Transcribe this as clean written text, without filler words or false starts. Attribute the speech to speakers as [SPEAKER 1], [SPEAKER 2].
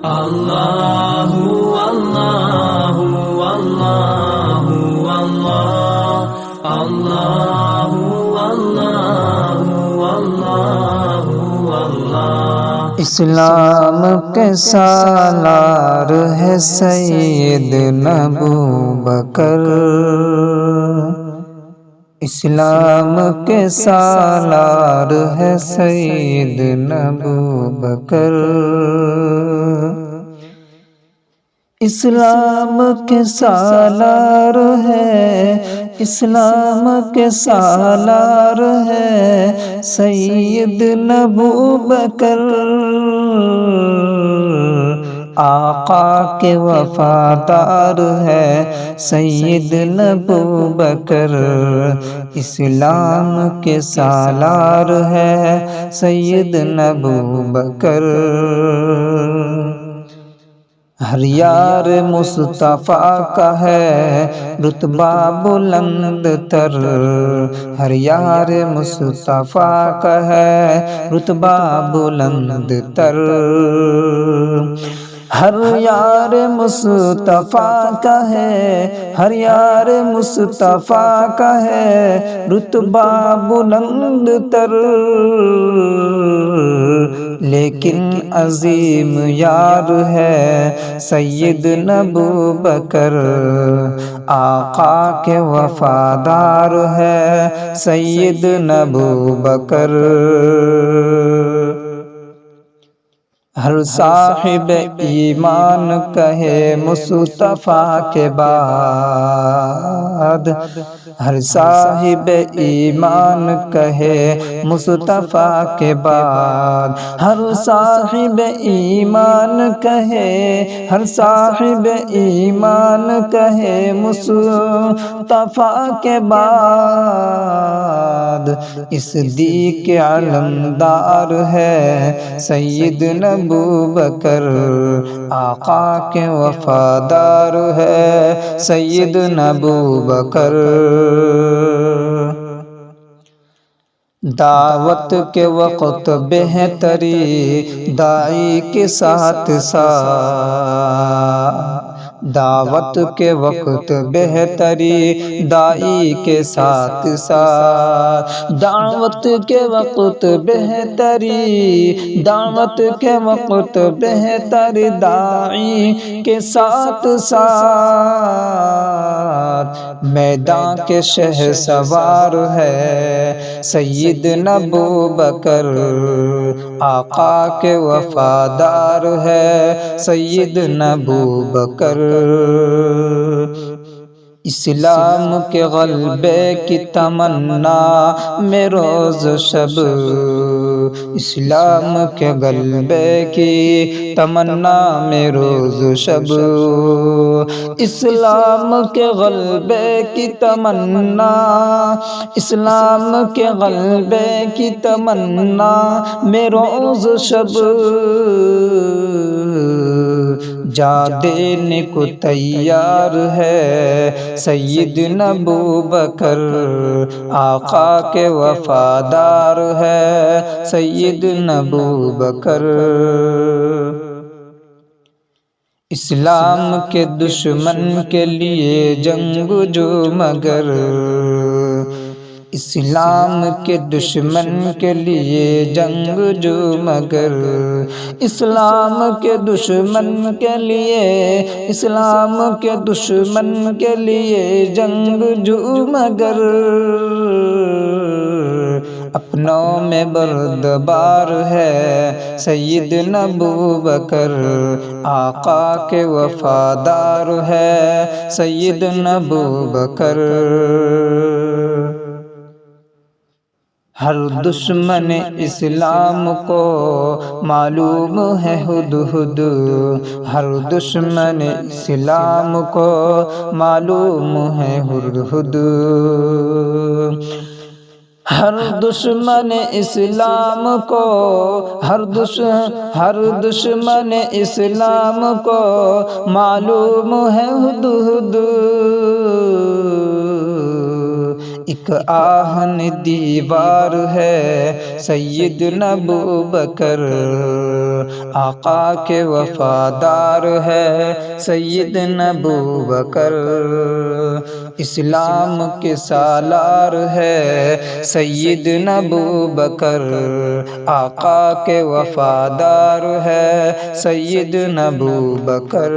[SPEAKER 1] Allahu Allahu Allahu Allah Allahu Allahu Allahu Allah
[SPEAKER 2] اسلام کے سالار ہے سیدنا ابوبکر، اسلام کے سالار ہے سیدنا ابوبکر، اسلام کے سالار ہے، اسلام کے سالار ہے سیدنا ابوبکر، آقا کے وفادار ہے سیدنا ابوبکر، اسلام کے سالار ہے سیدنا ابوبکر، ہر یار مصطفیٰ کا ہے رتبہ بلند تر، ہر یار مصطفیٰ کا ہے رتبہ بلند تر، ہر یار مصطفیٰ کا ہے، ہر یار مصطفیٰ کا ہے رتبہ بلند تر، لیکن عظیم یار ہے سیدنا ابوبکر، آقا کے وفادار ہے سیدنا ابوبکر، ہر صاحب ایمان کہے مصطفیٰ کے بعد، ہر صاحب ایمان کہے مصطفیٰ کے بعد، ہر صاحب ایمان کہے، ہر صاحب ایمان کہے مصطفیٰ کے بعد، اس صدیق علمدار ہے سیدنا ابوبکر، آقا کے وفادار ہے سیدنا ابوبکر، دعوت کے وقت بہتری داعی کے ساتھ ساتھ، دعوت کے وقت بہتری داعی کے ساتھ ساتھ، دعوت کے وقت بہتری، دعوت کے وقت بہتری داعی کے ساتھ ساتھ، میدان کے شہ سوار ہے سیدنا ابوبکر، آقا کے وفادار ہے سیدنا ابوبکر، اسلام کے غلبے کی تمنا میں روز شب، اسلام کے غلبے کی تمنا میں روز شب، اسلام کے غلبے کی تمنا، اسلام کے غلبے کی تمنا میں روز شب، جا دینے کو تیار ہے سیدنا ابوبکر، آقا کے وفادار ہے سیدنا ابوبکر، اسلام کے دشمن کے لیے جنگ جو مگر، اسلام کے دشمن کے لیے جنگ جو مگر، اسلام کے دشمن کے لیے، اسلام کے دشمن کے لیے جنگ جو مگر، اپنوں میں بردبار ہے سیدنا ابوبکر، آقا کے وفادار ہے سیدنا ابوبکر، ہر دشمن اسلام کو معلوم ہے ہدہد، ہر دشمن اسلام کو معلوم ہے ہدہد، ہر دشمن اسلام کو، ہر دشمن اسلام کو معلوم ہے ہدہد، ایک آہن دیوار ہے سیدنا ابو بکر، آقا کے وفادار ہے سیدنا ابو بکر، اسلام کے سالار ہے سیدنا ابو بکر، آقا کے وفادار ہے سیدنا ابو بکر۔